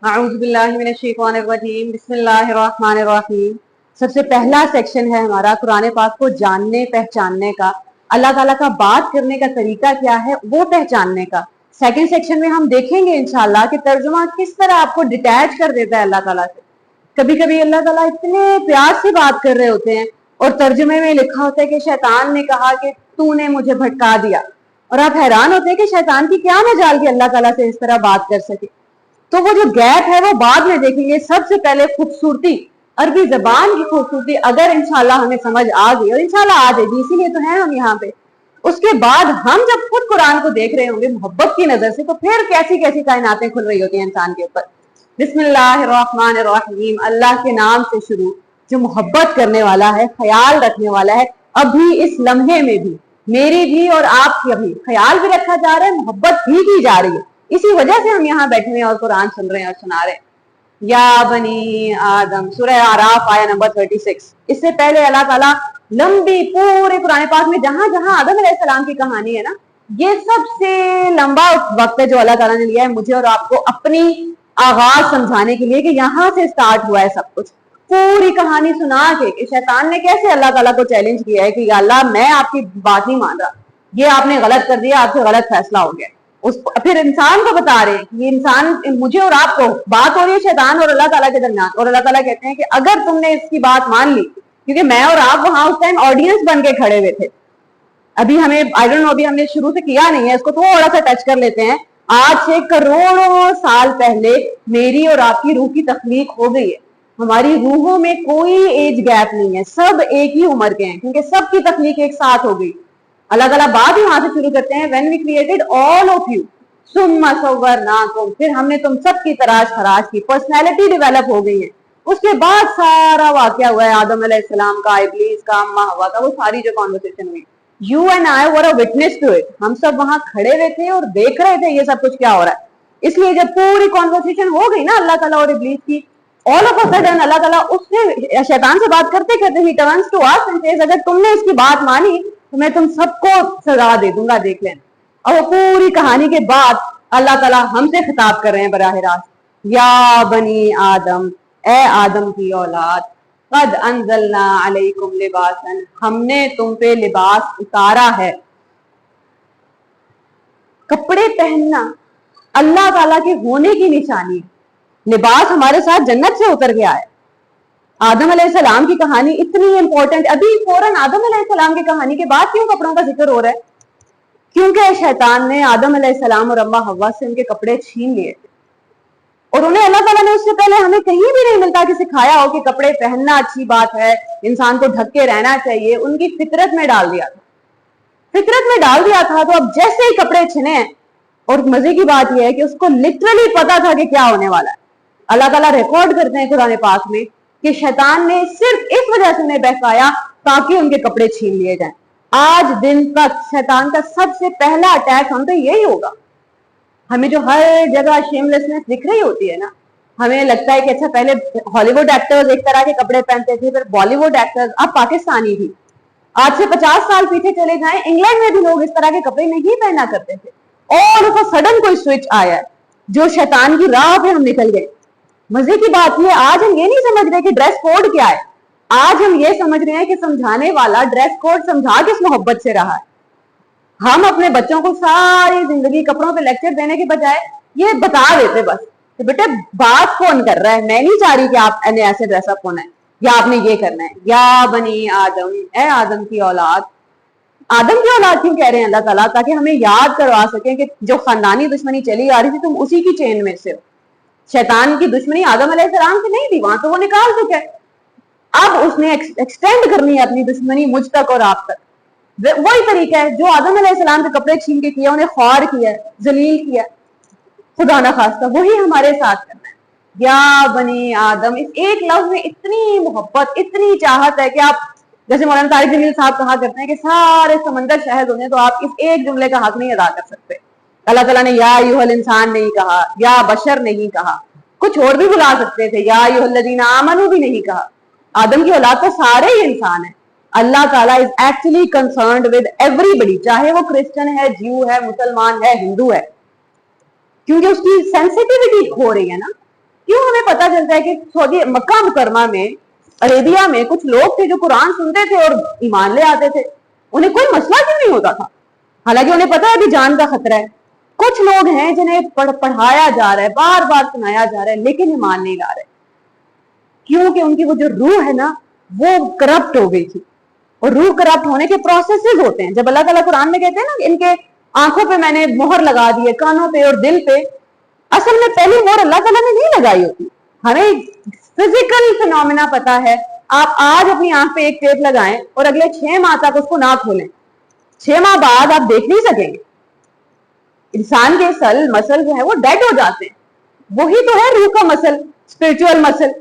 अऊज़ु बिल्लाहि मिनश शैतानिर रजीम, बिस्मिल्लाहिर रहमानिर रहीम। सबसे पहला सेक्शन है हमारा कुरान पाक को जानने पहचानने का, अल्लाह ताला का बात करने का तरीका क्या है वो पहचानने का। सेकंड सेक्शन में हम देखेंगे इंशाल्लाह कि तर्जुमा किस तरह आपको डिटैच कर देता है अल्लाह ताला से। कभी कभी अल्लाह ताला इतने प्यार से बात कर रहे होते हैं और तर्जुमे में लिखा होता है कि शैतान ने कहा कि तूने मुझे भटका दिया, और आप हैरान होते हैं कि शैतान की क्या मजाल कि अल्लाह ताला से इस तरह बात कर सके। तो वो जो गैप है वो बाद में देखेंगे। सबसे पहले खूबसूरती, अरबी जबान की खूबसूरती अगर इंशाल्लाह हमें समझ आ गई, और इंशाल्लाह आ जाएगी, इसीलिए तो है हम यहाँ पे। उसके बाद हम जब खुद कुरान को देख रहे होंगे मोहब्बत की नजर से, तो फिर कैसी कैसी कायनातें खुल रही होती हैं इंसान के ऊपर। बिस्मिल्लाहिर्रहमानिर्रहीम, अल्लाह के नाम से शुरू, जो मोहब्बत करने वाला है, ख्याल रखने वाला है। अभी इस लम्हे में भी मेरी भी और आपकी भी ख्याल भी रखा जा रहा है, मोहब्बत भी की जा रही है। इसी वजह से हम यहाँ बैठे हैं और कुरान सुन रहे हैं और सुना रहे हैं। या बनी आदम, सूरह आराफ आया नंबर 36। इससे पहले अल्लाह ताला लंबी पूरे कुरान पाक में जहां जहां आदम अलैहिस्सलाम की कहानी है ना, ये सबसे लंबा वक्त है जो अल्लाह ताला ने लिया है मुझे और आपको अपनी आगाज समझाने के लिए कि यहाँ से स्टार्ट हुआ है सब कुछ। पूरी कहानी सुना के शैतान ने कैसे अल्लाह ताला को चैलेंज किया है कि अल्लाह मैं आपकी बात नहीं मान रहा, ये आपने गलत कर दिया, आपसे गलत फैसला हो गया। फिर इंसान को बता रहे हैं कि ये इंसान, मुझे और आपको बात हो रही है शैतान और अल्लाह ताला के दरमियान, और अल्लाह ताला कहते हैं कि अगर तुमने इसकी बात मान ली, क्योंकि मैं और आप वहां उस टाइम ऑडियंस बन के खड़े हुए थे। अभी हमें आई डोंट नो, अभी हमने शुरू से किया नहीं है, इसको थोड़ा सा टच कर लेते हैं। आज से करोड़ों साल पहले मेरी और आपकी रूह की तख्लीक हो गई है। हमारी रूहों में कोई एज गैप नहीं है, सब एक ही उम्र के हैं, क्योंकि सबकी तख्लीक एक साथ हो गई। अल्लाह ताला बात ही वहां से शुरू करते हैं, when we created all of you सुम्मा सव्वरनाकुम, फिर हमने तुम सब की तराश खराश की, पर्सनैलिटी डेवलप हो गई है। उसके बाद सारा वाकया हुआ है आदम अलैहिस्सलाम का, इब्लीस का, अम्मा हवा का, वो सारी जो कॉन्वर्सेशन हुई, you and I were a witness to it. हम सब वहां खड़े हुए थे और देख रहे थे ये सब कुछ क्या हो रहा है। इसलिए जब पूरी कॉन्वर्सेशन हो गई ना अल्लाह ताला और इब्लीस की, ऑल ऑफ अ सडन अल्लाह ताला उससे शैतान से बात करते करते ही turns to us and says, अगर तुमने इसकी बात मानी तो मैं तुम सबको सजा दे दूंगा, देख लेना। और वो पूरी कहानी के बाद अल्लाह ताला हमसे खिताब कर रहे हैं बराह रास्त, या बनी आदम, ए आदम की औलाद, कद अंजलना अलैकुम लिबासन, हमने तुम पे लिबास उतारा है। कपड़े पहनना अल्लाह ताला के होने की निशानी है। लिबास हमारे साथ जन्नत से उतर गया है। आदम अलैहिस्सलाम की कहानी इतनी इंपॉर्टेंट, अभी फौरन आदम अलैहिस्सलाम की कहानी के बाद क्यों कपड़ों का जिक्र हो रहा है? क्योंकि शैतान ने आदम अलैहिस्सलाम और अम्मा हव्वा से उनके कपड़े छीन लिए थे, और उन्हें अल्लाह ताला ने उससे पहले, हमें कहीं भी नहीं मिलता कि सिखाया हो कि कपड़े पहनना अच्छी बात है, इंसान को ढक के रहना चाहिए, उनकी फितरत में डाल दिया था, फितरत में डाल दिया था। तो अब जैसे ही कपड़े छिने, और मजे की बात यह है कि उसको लिटरली पता था कि क्या होने वाला है। अल्लाह ताला रिकॉर्ड करते हैं कुरान पाक में कि शैतान ने सिर्फ इस वजह से उन्हें बहकाया ताकि उनके कपड़े छीन लिए जाएं। आज दिन तक शैतान का सबसे पहला अटैक हम पे यही होगा। हमें जो हर जगह शेमलेसनेस दिख रही होती है ना, हमें लगता है कि अच्छा पहले हॉलीवुड एक्टर्स एक तरह के कपड़े पहनते थे, फिर बॉलीवुड एक्टर्स, अब पाकिस्तानी भी। आज से 50 साल पीछे चले जाएं, इंग्लैंड में भी लोग इस तरह के कपड़े नहीं पहना करते थे, और उसका सडन कोई स्विच आया है जो शैतान की राह पे हम निकल गए। मजे की बात ये, आज हम ये नहीं समझ रहे कि ड्रेस कोड क्या है, आज हम ये समझ रहे हैं कि समझाने वाला ड्रेस कोड समझा किस मोहब्बत से रहा है। हम अपने बच्चों को सारी जिंदगी कपड़ों पे लेक्चर देने के बजाय ये बता देते बस कि बेटे बात कौन कर रहा है, मैं नहीं चाह रही कि आपने ऐसे ड्रेसअप होना है या आपने ये करना है। या बनी आदम, ए आदम की औलाद, आदम की औलाद क्यों कह रहे हैं अल्लाह ताला? ताकि हमें याद करवा सके कि जो खानदानी दुश्मनी चली आ रही थी तुम उसी की चेन में से हो। शैतान की दुश्मनी आदम अलैहिस्सलाम से नहीं थी, वहां तो वो निकाल चुका है। अब उसने एक्सटेंड करनी है अपनी दुश्मनी मुझ तक और आप तक। वही तरीका है जो आदम अलैहिस्सलाम के कपड़े छीन के किया, उन्हें ख्वार किया, जलील किया, खुदा ना खास्ता, वही हमारे साथ करना है। या बनी आदम, इस एक लफ्ज में इतनी मोहब्बत, इतनी चाहत है कि आप, जैसे मौलाना तारिक जमील साहब कहा करते हैं कि सारे समंदर शहद होने तो आप इस एक जुमले का हक नहीं अदा कर सकते। अल्लाह ताला ने या अय्युहल इंसान नहीं कहा, या बशर नहीं कहा, कुछ और भी बुला सकते थे, या अय्युहल्लज़ीना आमनू भी नहीं कहा। आदम की औलाद तो सारे ही इंसान है। अल्लाह ताला is actually concerned with everybody, चाहे वो क्रिश्चियन है, ज्यू है, मुसलमान है, हिंदू है, क्योंकि उसकी सेंसिटिविटी हो रही है ना। کیوں ہمیں پتا چلتا ہے کہ سعودی مکہ مکرمہ میں عربیہ میں کچھ لوگ تھے جو قرآن سنتے تھے اور ایمان لے آتے تھے, انہیں کوئی مسئلہ کیوں نہیں ہوتا تھا, حالانکہ انہیں پتا ہے کہ جان کا خطرہ ہے. کچھ لوگ ہیں جنہیں پڑھایا جا رہا ہے, بار بار سنایا جا رہا ہے, لیکن ایمان نہیں لا رہے, کیونکہ ان کی وہ جو روح ہے نا وہ کرپٹ ہو گئی تھی. اور روح کرپٹ ہونے کے پروسیسز ہوتے ہیں. جب اللہ تعالیٰ قرآن میں کہتے ہیں نا کہ ان کے آنکھوں پہ میں نے مہر لگا دی ہے, کانوں پہ اور دل پہ, اصل میں پہلی مہر اللہ تعالیٰ نے نہیں لگائی ہوتی. ہمیں فزیکل فینومینا پتا ہے. آپ آج اپنی آنکھ پہ ایک ٹیپ لگائیں اور اگلے 6 ماہ تک اس کو نہ کھولیں, 6 ماہ بعد آپ دیکھ نہیں سکیں گے. انسان کے مسل جو ہے وہ ڈیڈ ہو جاتے ہیں. وہی تو ہے روح کا مسل, اسپرچل مسل.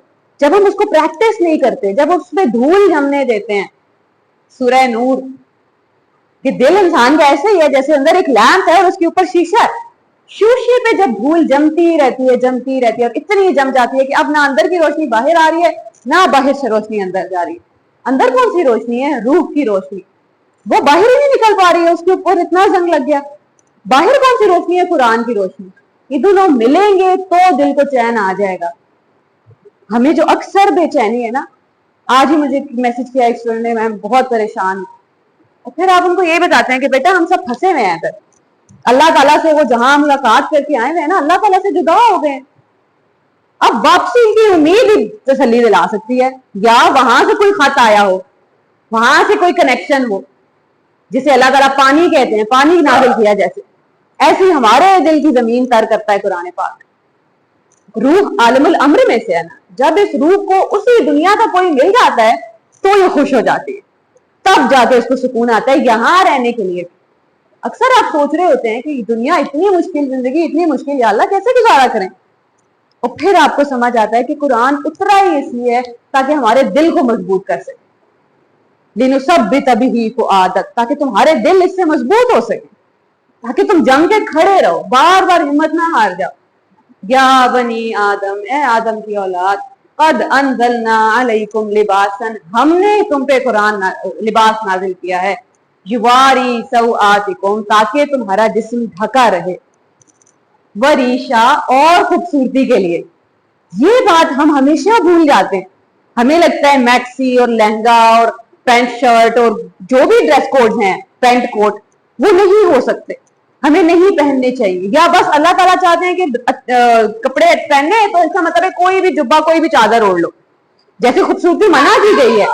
جب ہم اس کو پریکٹس نہیں کرتے, جب اس میں دھول جمنے دیتے ہیں, سورہ نور کہ دل انسان کا ایسے ہی ہے جیسے اندر ایک لیمپ ہے اور اس کے اوپر شیشہ ہے. شیشے پہ جب دھول جمتی رہتی ہے اور اتنی جم جاتی ہے کہ اب نہ اندر کی روشنی باہر آ رہی ہے نہ باہر سے روشنی اندر جا رہی ہے. اندر کون سی روشنی ہے؟ روح کی روشنی. وہ باہر ہی نہیں نکل پا رہی ہے, اس کے اوپر اتنا زنگ لگ گیا. باہر کون سی روشنی ہے؟ قرآن کی روشنی. یہ دونوں ملیں گے تو دل کو چین آ جائے گا. ہمیں جو اکثر بے چینی ہے نا, آج ہی مجھے میسج کیا ایک اسٹوڈنٹ نے, میں بہت پریشان ہوں. اور پھر آپ ان کو یہ بتاتے ہیں کہ بیٹا ہم سب پھنسے ہوئے ہیں ادھر, اللہ تعالیٰ سے وہ جہاں ملاقات کر کے آئے ہوئے ہیں نا, اللہ تعالیٰ سے جدا ہو گئے. اب واپسی کی امید ہی تسلی دلا سکتی ہے, یا وہاں سے کوئی خط آیا ہو, وہاں سے کوئی کنیکشن ہو, جسے اللہ تعالیٰ پانی کہتے ہیں, پانی نازل کیا جیسے, ایسی ہمارے دل کی زمین تر کرتا ہے قرآن پاک. روح عالم الامر میں سے ہے نا, جب اس روح کو اسی دنیا کا کوئی مل جاتا ہے تو یہ خوش ہو جاتی ہے, تب جا کے اس کو سکون آتا ہے یہاں رہنے کے لیے. اکثر آپ سوچ رہے ہوتے ہیں کہ دنیا اتنی مشکل, زندگی اتنی مشکل, یا اللہ کیسے گزارا کریں. اور پھر آپ کو سمجھ آتا ہے کہ قرآن اترا ہی اس لیے تاکہ ہمارے دل کو مضبوط کر سکے. لِنُثَبِّتَ بِهِ فُؤَادَكَ, تاکہ تمہارے دل اس سے مضبوط ہو سکے, تاکہ تم جم کے کھڑے رہو, بار بار ہمت نہ ہار جاؤ. یا بنی آدم, اے آدم کی اولاد, قد انزلنا علیکم لباسا, ہم نے تم پہ قرآن لباس نازل کیا ہے, یواری سوآتکم, تاکہ تمہارا جسم ڈھکا رہے, وریشا, اور خوبصورتی کے لیے. یہ بات ہم ہمیشہ بھول جاتے ہیں. ہمیں لگتا ہے میکسی اور لہنگا اور پینٹ شرٹ اور جو بھی ڈریس کوڈ ہیں, پینٹ کوٹ, وہ نہیں ہو سکتے, ہمیں نہیں پہننے چاہیے. یا بس اللہ تعالیٰ چاہتے ہیں کہ کپڑے پہننے تو اس کا مطلب ہے کوئی بھی جبہ, کوئی بھی چادر اوڑھ لو, جیسے خوبصورتی منع کی گئی ہے.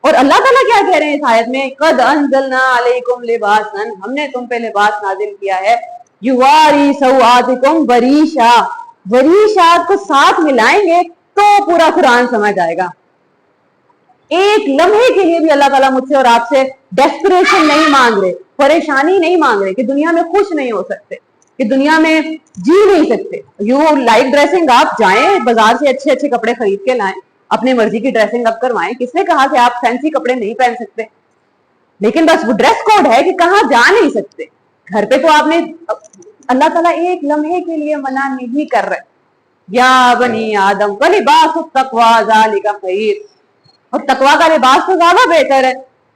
اور اللہ تعالیٰ کیا کہہ رہے ہیں اس آیت میں, قد انزلنا علیکم لباسا, ہم نے تم پہ لباس نازل کیا ہے, یواری سوآتکم وریشا, وریشا کو ساتھ ملائیں گے تو پورا قرآن سمجھ آئے گا. ایک لمحے کے لیے بھی اللہ تعالیٰ مجھ سے اور آپ سے ڈیسپریشن نہیں مانگ رہے, پریشانی نہیں مانگ رہے کہ دنیا میں خوش نہیں ہو سکتے, کہ دنیا میں جی نہیں سکتے. یو لائک ڈریسنگ, آپ جائیں بازار سے اچھے اچھے کپڑے خرید کے لائیں, اپنی مرضی کی ڈریسنگ اپ کروائیں. کس نے کہا کہ آپ فینسی کپڑے نہیں پہن سکتے, لیکن بس وہ ڈریس کوڈ ہے کہ کہاں جا نہیں سکتے. گھر پہ تو آپ نے, اللہ تعالیٰ ایک لمحے کے لیے منع نہیں کر رہے. یا بنی آدم ولباس التقوی ذالک خیر, اور تقوی کا لباس تو زیادہ بہتر ہے.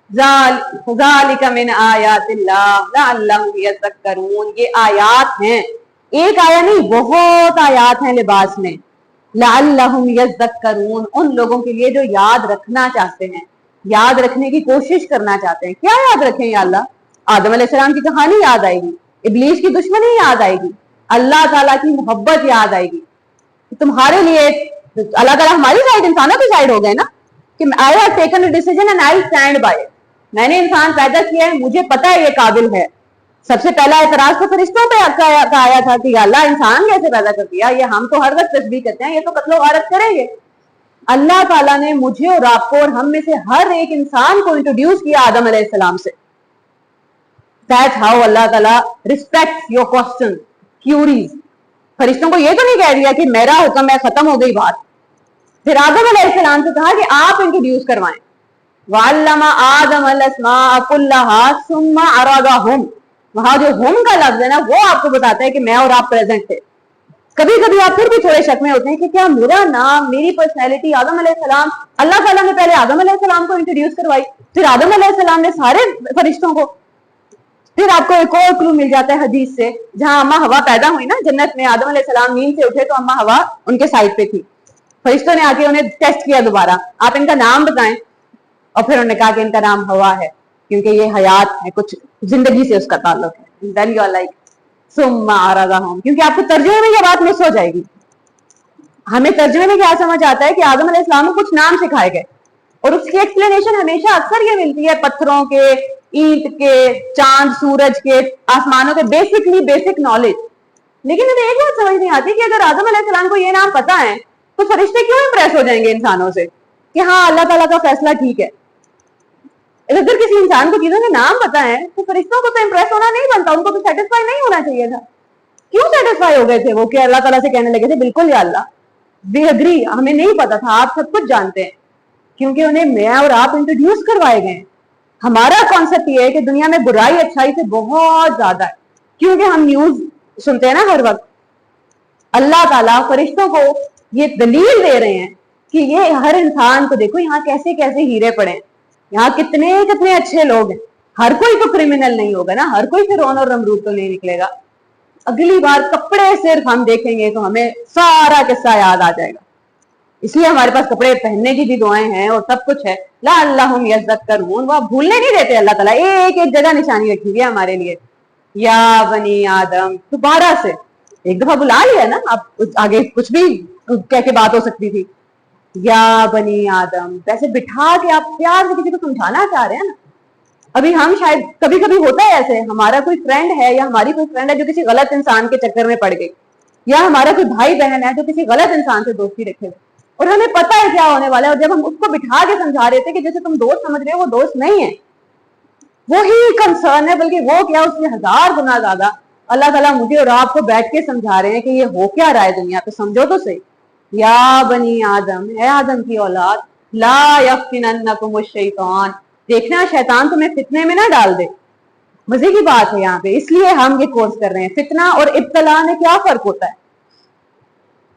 ذالک من آیات اللہ لعلہم یذکرون, یہ آیات ہیں, ایک آیا نہیں بہت آیات ہیں لباس میں. لعلہم یذکرون, ان لوگوں کے لیے جو یاد رکھنا چاہتے ہیں, یاد رکھنے کی کوشش کرنا چاہتے ہیں. کیا یاد رکھیں یا اللہ؟ آدم علیہ السلام کی کہانی یاد آئے گی, ابلیس کی دشمنی یاد آئے گی, اللہ تعالیٰ کی محبت یاد آئے گی. تمہارے لیے اللہ تعالیٰ ہماری سائڈ, انسانوں کی سائڈ ہو گئے نا, کہ I have taken a decision and I'll stand by it. میں نے انسان پیدا کیا ہے, مجھے پتا ہے یہ قابل ہے. سب سے پہلا اعتراض تو فرشتوں پہ آیا تھا کہ اللہ انسان کیسے پیدا کر دیا, یہ ہم تو ہر وقت تسبیح کرتے ہیں, یہ تو قتل و غارت کریں گے. اللہ تعالیٰ نے مجھے اور آپ کو اور ہم میں سے ہر ایک انسان کو انٹروڈیوس کیا آدم علیہ السلام سے. That's how اللہ تعالیٰ respects your questions, queries. فرشتوں کو یہ تو نہیں کہہ دیا کہ میرا حکم ہے, ختم ہو گئی بات. پھر آدم علیہ السلام سے کہا کہ آپ انٹروڈیوس کروائیں. وَعَلَّمَ آدَمَ الْأَسْمَاءَ كُلَّهَا ثُمَّ عَرَضَهُمْ, وہاں جو ہم کا لفظ ہے نا وہ آپ کو بتاتا ہے کہ میں اور آپ پریزنٹ تھے. کبھی کبھی آپ پھر بھی تھوڑے شک میں ہوتے ہیں کہ کیا میرا نام, میری پرسنالٹی, آدم علیہ السلام, اللہ تعالیٰ نے پہلے آدم علیہ السلام کو انٹروڈیوس کروائی, پھر آدم علیہ السلام نے سارے فرشتوں کو. پھر آپ کو ایک اور کلو مل جاتا ہے حدیث سے, جہاں اما ہوا پیدا ہوئی نا جنت میں, آدم علیہ السلام نیند سے اٹھے تو اما ہوا ان کے سائڈ پہ تھی. فرشتوں نے آ کے انہیں ٹیسٹ کیا دوبارہ, آپ ان کا نام بتائیں, اور پھر انہوں نے کہا کہ ان کا نام ہوا ہے کیونکہ یہ حیات ہے, کچھ زندگی سے اس کا تعلق ہے. Then you are like ثم عرضهم, کیونکہ آپ کو ترجمے میں یہ بات مس ہو جائے گی. ہمیں ترجمے میں کیا سمجھ آتا ہے کہ آدم علیہ السلام کو کچھ نام سکھائے گئے, اور اس کی ایکسپلینیشن ہمیشہ اکثر یہ ملتی ہے پتھروں کے, اینٹ کے, چاند سورج کے, آسمانوں کے, بیسک نالج. لیکن ہمیں ایک بات سمجھ نہیں آتی کہ اگر آدم علیہ السلام کو یہ نام پتا ہے تو فرشتے کیوں امپریس ہو جائیں گے انسانوں سے کہ ہاں اللہ تعالیٰ کا فیصلہ ٹھیک ہے. اگر کسی انسان کو چیزوں کے نام پتا ہے تو فرشتوں کو تو امپریس ہونا نہیں بنتا, ان کو تو سیٹسفائی نہیں ہونا چاہیے تھا. کیوں سیٹسفائی ہو گئے تھے وہ کہ اللہ تعالیٰ سے کہنے لگے تھے بالکل یا اللہ وی اگری, ہمیں نہیں پتا تھا, آپ سب کچھ جانتے ہیں, کیونکہ انہیں میں اور آپ انٹروڈیوس کروائے گئے ہیں. ہمارا کانسیپٹ یہ ہے کہ دنیا میں برائی اچھائی سے بہت زیادہ ہے, کیونکہ ہم نیوز سنتے ہیں نا ہر وقت. اللہ تعالیٰ فرشتوں کو یہ دلیل دے رہے ہیں کہ یہ ہر انسان کو دیکھو یہاں کیسے کیسے ہیرے پڑے ہیں, یہاں کتنے کتنے اچھے لوگ ہیں. ہر کوئی تو کرمنل نہیں ہوگا نا, ہر کوئی فرعون اور نمرود تو نہیں نکلے گا. اگلی بار کپڑے صرف ہم دیکھیں گے تو ہمیں سارا قصہ یاد آ جائے گا. اس لیے ہمارے پاس کپڑے پہننے کی بھی دعائیں ہیں اور سب کچھ ہے. لعلہم یذکرون, وہ بھولنے نہیں دیتے اللہ تعالیٰ, ایک ایک جگہ نشانی رکھی ہوئی ہے ہمارے لیے. یا بنی آدم, دوبارہ سے ایک دفعہ بلا لیا نا, اب آگے کچھ بھی کہہ کے بات ہو سکتی تھی. یا بنی آدم, ویسے بٹھا کے آپ پیار سے کسی کو سمجھانا چاہ رہے ہیں نا. ابھی ہم شاید کبھی کبھی ہوتا ہے ایسے, ہمارا کوئی فرینڈ ہے یا ہماری کوئی فرینڈ ہے جو کسی غلط انسان کے چکر میں پڑ گئی, یا ہمارا کوئی بھائی بہن ہے جو کسی غلط انسان سے دوستی رکھے اور ہمیں پتا ہے کیا ہونے والا ہے, اور جب ہم اس کو بٹھا کے سمجھا رہے تھے کہ جیسے تم دوست سمجھ رہے ہو, وہ دوست نہیں ہے, وہی کنسرن ہے, بلکہ وہ کیا اس سے 1000 گنا زیادہ اللہ تعالیٰ مجھے اور آپ کو بیٹھ کے سمجھا رہے ہیں کہ یہ ہو کیا رہا ہے دنیا پہ, سمجھو تو صحیح. یا بنی آدم, اے آدم کی اولاد, لا یفتننکم الشیطان, دیکھنا شیطان تمہیں فتنے میں نہ ڈال دے. مزے کی بات ہے یہاں پہ, اس لیے ہم یہ کورس کر رہے ہیں. فتنہ اور ابتلا میں کیا فرق ہوتا ہے؟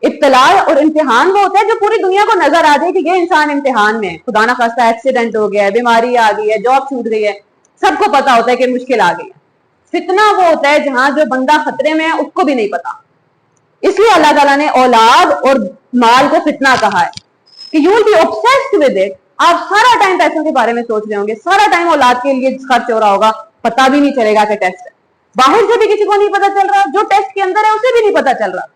ابتلا اور امتحان وہ ہوتا ہے جو پوری دنیا کو نظر آ جائے کہ یہ انسان امتحان میں ہے, خدا نہ خواستہ ایکسیڈنٹ ہو گیا ہے, بیماری آ گئی ہے, جاب چھوٹ گئی ہے, سب کو پتا ہوتا ہے کہ مشکل آ گئی ہے. فتنہ وہ ہوتا ہے جہاں جو بندہ خطرے میں ہے اس کو بھی نہیں پتا. اس لیے اللہ تعالیٰ نے اولاد اور مال کو فتنہ کہا ہے کہ you will be obsessed with it. آپ سارا ٹائم پیسوں کے بارے میں سوچ رہے ہوں گے, سارا ٹائم اولاد کے لیے خرچ ہو رہا ہوگا, پتا بھی نہیں چلے گا کہ ٹیسٹ ہے. باہر سے بھی کسی کو نہیں پتا چل رہا, جو ٹیسٹ کے اندر ہے اسے بھی نہیں پتا چل رہا.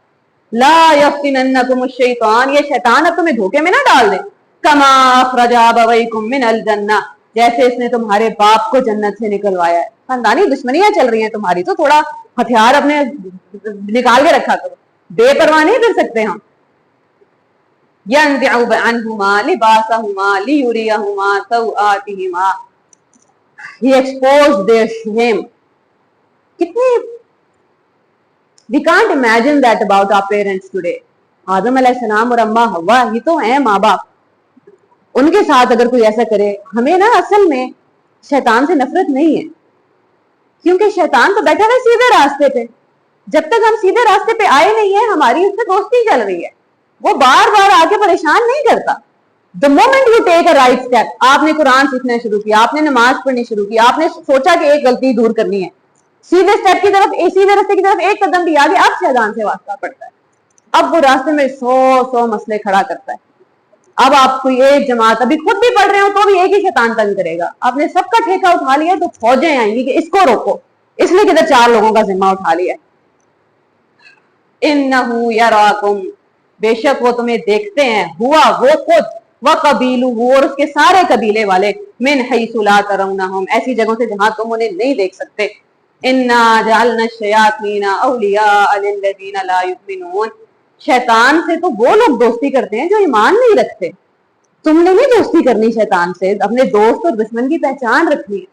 لا یفتننکم الشیطان, یہ شیطان اب تمہیں دھوکے میں نہ ڈال دے. کما اخرج ابویکم من الجنہ, جیسے اس نے تمہارے باپ کو جنت سے نکلوایا ہے. خاندانی دشمنیاں چل رہی ہیں تمہاری تو تھوڑا ہتھیار اپنے نکال کے رکھا کرو, بے پرواہ نہیں پھر سکتے ہم. ينزع عنهما لباسهما ليريهما سوآتهما, he exposed their shame. کتنی we can't imagine that about our parents today. آدم علیہ السلام اور اما ہوا یہ تو ہیں ماں باپ, ان کے ساتھ اگر کوئی ایسا کرے, ہمیں نا اصل میں شیطان سے نفرت نہیں ہے, کیونکہ شیطان تو بیٹھا ہے سیدھے راستے پہ. جب تک ہم سیدھے راستے پہ آئے نہیں ہیں ہماری اس سے دوستی چل رہی ہے. وہ بار بار آ کے پریشان نہیں کرتا. The moment you take a right step, آپ نے قرآن سیکھنا شروع کیا, آپ نے نماز پڑھنی شروع کی, آپ نے سوچا کہ ایک غلطی دور کرنی ہے, سیدھے اسٹیپ کی طرف, سیدھے راستے کی طرف ایک قدم بھی آگے, اب شیطان سے واسطہ پڑتا ہے. اب وہ راستے میں 100 مسئلے کھڑا کرتا ہے. اب آپ کو ایک جماعت ابھی خود بھی پڑھ رہے ہو تو بھی ایک ہی شیطان تنگ کرے گا. آپ نے سب کا ٹھیکہ اٹھا لیا تو فوجیں آئیں گی کہ اس کو روکو, اس لیے کدھر 4 لوگوں کا ذمہ اٹھا لیا. انہو یراکم, بے شک وہ تمہیں دیکھتے ہیں, ہوا وہ خود, وقبیلہ اور اس کے سارے قبیلے والے, من حیث لا ترونہم, ایسی جگہوں سے جہاں تم انہیں نہیں دیکھ سکتے. انا جعلنا الشیاطین اولیاء للذین لا یؤمنون, شیطان سے تو وہ لوگ دوستی کرتے ہیں جو ایمان نہیں رکھتے. تم نے نہیں دوستی کرنی شیطان سے, اپنے دوست اور دشمن کی پہچان رکھنی ہے.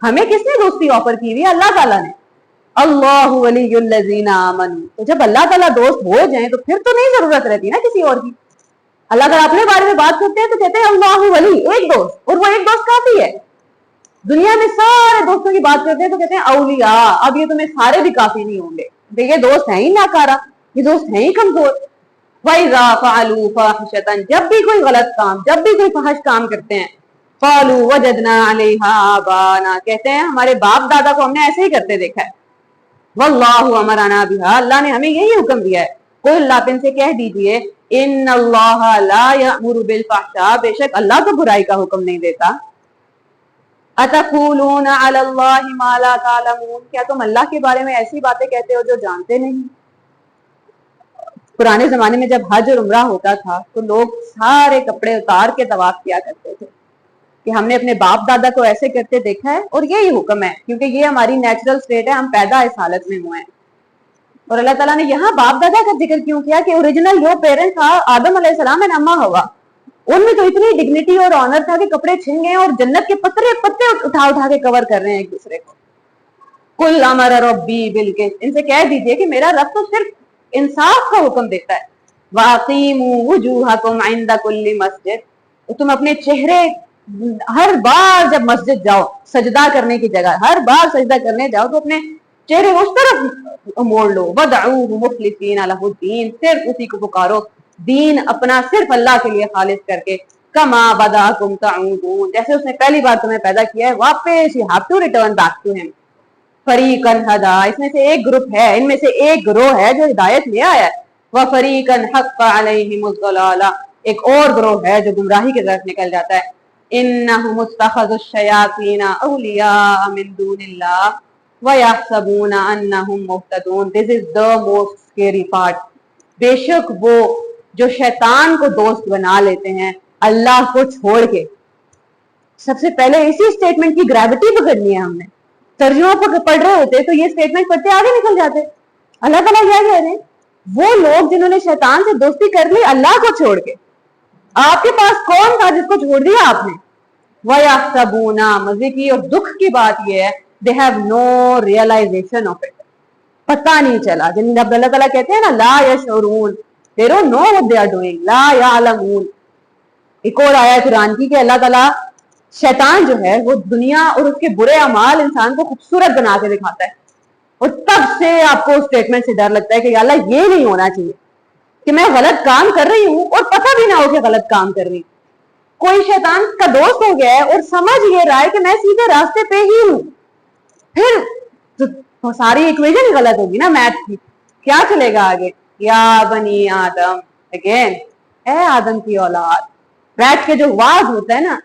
ہمیں کس نے دوستی آفر کی ہوئی؟ اللہ تعالیٰ نے. اللہ ولی الذین آمنوا, تو جب اللہ تعالیٰ دوست ہو جائیں تو پھر تو نہیں ضرورت رہتی نا کسی اور کی. اللہ تعالیٰ اپنے بارے میں بات کرتے ہیں تو کہتے ہیں اللہ ولی, ایک دوست, اور وہ ایک دوست کافی ہے. دنیا میں سارے دوستوں کی بات کرتے ہیں تو کہتے ہیں اولیاء, اب یہ تمہیں سارے بھی کافی نہیں ہوں گے, یہ دوست ہیں ہی ناکارہ, یہ دوست ہیں ہی کمزور. وَإِذَا فَعَلُوا فَاحِشَةً, جب بھی کوئی غلط کام, جب بھی کوئی فحش کام کرتے ہیں, क़ालू वजदना अलैहा आबाना, कहते हैं हमारे बाप दादा को हमने ऐसे ही करते देखा है। वल्लाहु अमरना बिहा, अल्लाह ने हमें यही हुक्म दिया है। कुल आप इनसे कह दीजिए इन्नल्लाह ला यअमुरु बिल फहशा, बेशक अल्लाह तो बुराई का हुक्म नहीं देता। अतक़ूलूना अलल्लाहि मा ला तालमून, क्या तुम अल्लाह के बारे में ऐसी बातें कहते हो जो जानते नहीं। पुराने जमाने में जब हज और उम्रा होता था तो लोग सारे कपड़े उतार के तवाफ किया करते थे कि हमने अपने बाप दादा को ऐसे करते देखा है और यही हुक्म है, क्योंकि ये हमारी नेचुरल स्टेट है, हम पैदा इस हालत में हुए हैं। और अल्लाह ताला ने यहाँ बाप दादा का जिक्र क्यों किया कि ओरिजिनल जो पेरेंट था आदम अलैहिस्सलाम एंड अम्मा हवा, उनमें तो इतनी डिग्निटी और ऑनर था कि कपड़े छिन गए और जन्नत के पत्ते पत्ते उठा उठा के कवर कर रहे हैं एक दूसरे को। कुल अमर रब्बी बिल किस्त, इनसे कह दीजिए कि मेरा रब तो सिर्फ इंसाफ का हुक्म देता है। वाक़ीमू वुजूहकुम इंदा कुल्ली मस्जिद, तो तुम अपने चेहरे हर बार जब मस्जिद जाओ सजदा करने की जगह, हर बार सजदा करने जाओ तो अपने चेहरे उस तरफ मोड़ लो। वदऊहु मुखलिसीना लहुद्दीन, सिर्फ उसी को पुकारो, दीन अपना सिर्फ अल्लाह के लिए खालिस करके। कमा बदाकुम तऊदून, जैसे उसने पहली बार तुम्हें पैदा किया है वापस you have to return back to him. फरीकन हदा, इसमें से एक ग्रुप है, इनमें से एक ग्रोह है जो हिदायत ले आया है। व फरीकन हक्क अलैहिमुज़ ज़लाला, एक और ग्रोह है जो गुमराही की तरफ निकल जाता है। इन्नहुम इत्तखज़ुश शयातीना औलिया मिन दूनिल्लाह व यहसबूना अन्नहुम मुहतदून, this is the most scary part. बेशक वो जो शैतान को दोस्त बना लेते हैं अल्लाह को छोड़ के। सबसे पहले इसी स्टेटमेंट की ग्रेविटी पकड़नी है हमने। तर्जुमा पढ़ रहे होते तो ये स्टेटमेंट पढ़ते आगे निकल जाते। अल्लाह ताला क्या कह रहे हैं, वो लोग जिन्होंने शैतान से दोस्ती कर ली अल्लाह को छोड़ के। आपके पास कौन था जिसको छोड़ दिया आपने। वयहसबूना, मजे की और दुख की बात यह है, they have no realization of it, पता नहीं चला। जिन अल्लाह ताला कहते हैं ना ला यशऊरून, they don't know what they are doing, ला यालमून। एक और आया कुरान की कि अल्लाह ताला शैतान जो है वो दुनिया और उसके बुरे अमाल इंसान को खूबसूरत बना के दिखाता है, और तब से आपको उस स्टेटमेंट से डर लगता है कि अल्लाह ये नहीं होना चाहिए कि मैं गलत काम कर रही हूं और पता भी ना हो कि गलत काम कर रही हूं। कोई शैतान का दोस्त हो गया है और समझ ये रहा है कि मैं सीधे रास्ते पे ही हूं, फिर तो सारी इक्वेशन गलत होगी ना मैथ की, क्या चलेगा आगे। या बनी आदम, अगेन ए आदम की औलाद, बैठ के जो वाज होता है ना,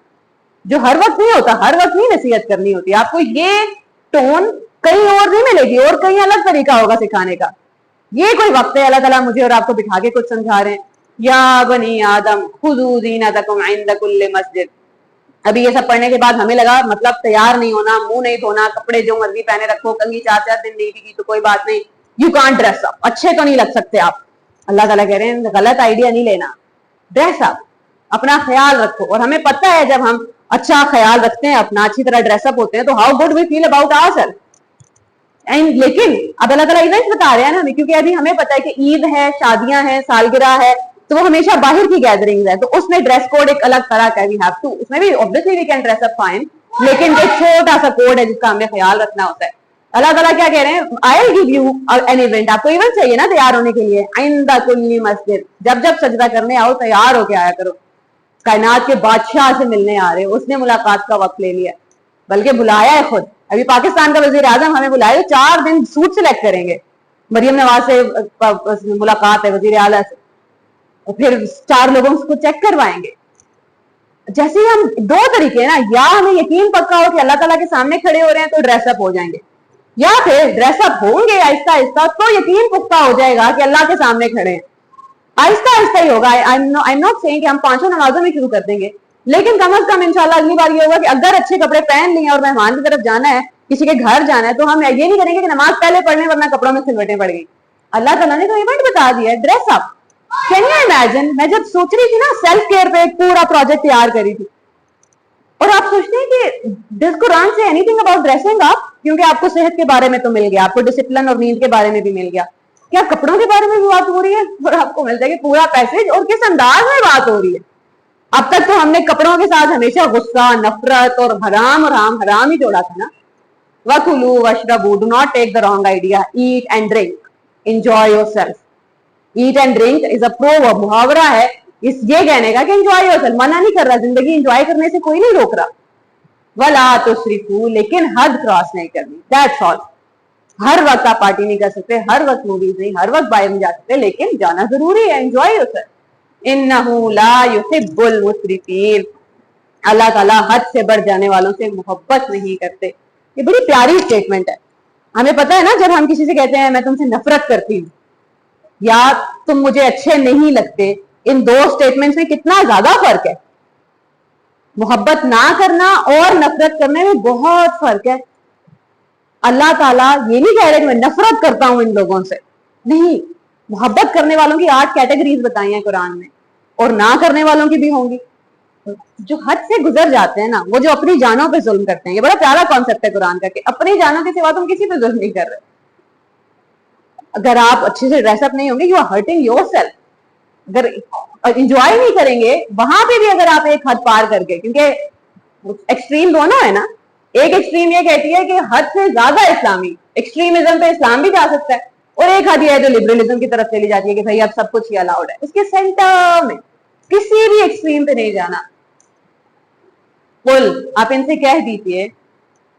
जो हर वक्त नहीं होता, हर वक्त नहीं नसीहत करनी होती आपको, ये टोन कहीं और नहीं मिलेगी और कहीं अलग तरीका होगा सिखाने का। ये कोई वक्त है अल्लाह ताला मुझे और आपको बिठा के कुछ समझा रहे हैं। या बनी आदम खुज़ू ज़ीनतकुम इंद कुल्लि मस्जिद। अभी ये सब पढ़ने के बाद हमें लगा मतलब तैयार नहीं होना, मुंह नहीं धोना, कपड़े जो मर्जी पहने रखो, कंघी 4-4 दिन नहीं की तो कोई बात नहीं, यू कांट ड्रेस अप, अच्छे तो नहीं लग सकते आप। अल्लाह ताला कह रहे हैं गलत आइडिया नहीं लेना, ड्रेस अप, अपना ख्याल रखो। और हमें पता है जब हम अच्छा ख्याल रखते हैं, अपना अच्छी तरह ड्रेसअप होते हैं तो how good we feel about ourself. And लेकिन अब अल्लाह ताला इवेंट्स बता रहे हैं ना हमें, क्योंकि अभी हमें पता है कि ईद है, शादियां हैं, सालगिरह है, तो वो हमेशा बाहर की गैदरिंग है, तो उसमें ड्रेस कोड एक अलग तरह का वी हैव टू, उसमें भी obviously we can dress up fine, लेकिन एक छोटा सा कोड है जिसका हमें ख्याल रखना होता है। अल्लाह ताला क्या कह रहे हैं, I will give you an event, आपको इवेंट चाहिए ना तैयार होने के लिए, इंद कुल्ली मस्जिद, जब जब सजदा करने आओ तैयार होके आया करो। कायनात के बादशाह से मिलने आ रहे, उसने मुलाकात का वक्त ले लिया, बल्कि बुलाया है खुद। अभी पाकिस्तान का वजीर आजम हमें बुलाया, 4 दिन सूट सिलेक्ट करेंगे, मरियम नवाज से मुलाकात है वजीर आला से, और फिर 4 लोगों को चेक करवाएंगे। जैसे हम 2 तरीके ना, या हमें यकीन पक्का हो कि अल्लाह ताला के सामने खड़े हो रहे हैं तो ड्रेसअप हो जाएंगे, या फिर ड्रेसअप होंगे आहिस्ता आहिस्ता तो यकीन पुख्ता हो जाएगा कि अल्लाह के सामने खड़े हैं। आहिस्ता आहिस्ता ही होगा। आई एम नॉट सेइंग कि हम 5 नमाजों में शुरू कर देंगे, लेकिन कम अज कम इंशाल्लाह अगली बार ये होगा कि अगर अच्छे कपड़े पहन लिए और मेहमान की तरफ जाना है, किसी के घर जाना है, तो हम ये नहीं करेंगे कि नमाज पहले पढ़ने वरना कपड़ों में सिलवटें पड़ गई। अल्लाह ताला ने तो इवेंट बता दिया है, dress up. Can you imagine, मैं जब सोच रही थी ना सेल्फ केयर पे एक पूरा प्रोजेक्ट तैयार करी थी, और आप सोचते हैं कि this Quran say anything about dressing up, क्योंकि आपको सेहत के बारे में तो मिल गया, आपको डिसिप्लिन और नींद के बारे में भी मिल गया, क्या कपड़ों के बारे में भी बात हो रही है? और आपको मिलता है कि पूरा पैसेज और किस अंदाज में बात हो रही है। अब तक तो हमने कपड़ों के साथ हमेशा गुस्सा, नफरत और हराम हराम ही जोड़ा था ना। वकुलू वशरबू, do not take the wrong idea, eat and drink, enjoy yourself. Eat and drink is a proverb, मुहावरा है ये कहने का कि एंजॉय योरसेल्फ, मना नहीं कर रहा, जिंदगी एंजॉय करने से कोई नहीं रोक रहा। वला तुसरिफू, लेकिन हद क्रॉस नहीं करनी, दैट्स ऑल। हर वक्त आप पार्टी नहीं कर सकते, हर वक्त मूवीज नहीं, हर वक्त बाहर नहीं जा सकते, लेकिन जाना जरूरी है, एंजॉय योरसेल्फ। इन्नहु ला युहिब्बुल मुसरिफीन, अल्लाह ताला हद से बढ़ जाने वालों से मोहब्बत नहीं करते। ये बड़ी प्यारी स्टेटमेंट है। हमें पता है ना, जब हम किसी से कहते हैं मैं तुमसे नफरत करती हूँ या तुम मुझे अच्छे नहीं लगते, इन दो स्टेटमेंट्स में कितना ज्यादा फर्क है। मोहब्बत ना करना और नफरत करने में बहुत फर्क है। अल्लाह ताला ये नहीं कह रहे कि मैं नफरत करता हूं इन लोगों से, नहीं, मोहब्बत करने वालों की 8 कैटेगरीज बताई हैं कुरान में, और ना करने वालों की भी होंगी। जो हद से गुजर जाते हैं ना, वो जो अपनी जानों पे जुल्म करते हैं, ये बड़ा प्यारा कॉन्सेप्ट है कुरान का कि अपनी जानों के सिवा तुम किसी पे जुल्म नहीं कर रहे। अगर आप अच्छे से ड्रेसअप नहीं होंगे, यू आर हर्टिंग योरसेल्फ। अगर एंजॉय नहीं करेंगे, वहां पे भी अगर आप एक हद पार करके, क्योंकि एक्सट्रीम दोनों है ना, एक एक्सट्रीम ये कहती है कि हद से ज्यादा इस्लामी, एक्सट्रीमिज्म पे इस्लाम भी जा सकता है, और एक हद ये है जो लिबरलिज्म की तरफ चली जाती है कि भाई अब सब कुछ ही अलाउड है। इसके सेंटर में किसी भी एक्सट्रीम पे नहीं जाना। कुल, आप इनसे कह दीजिए,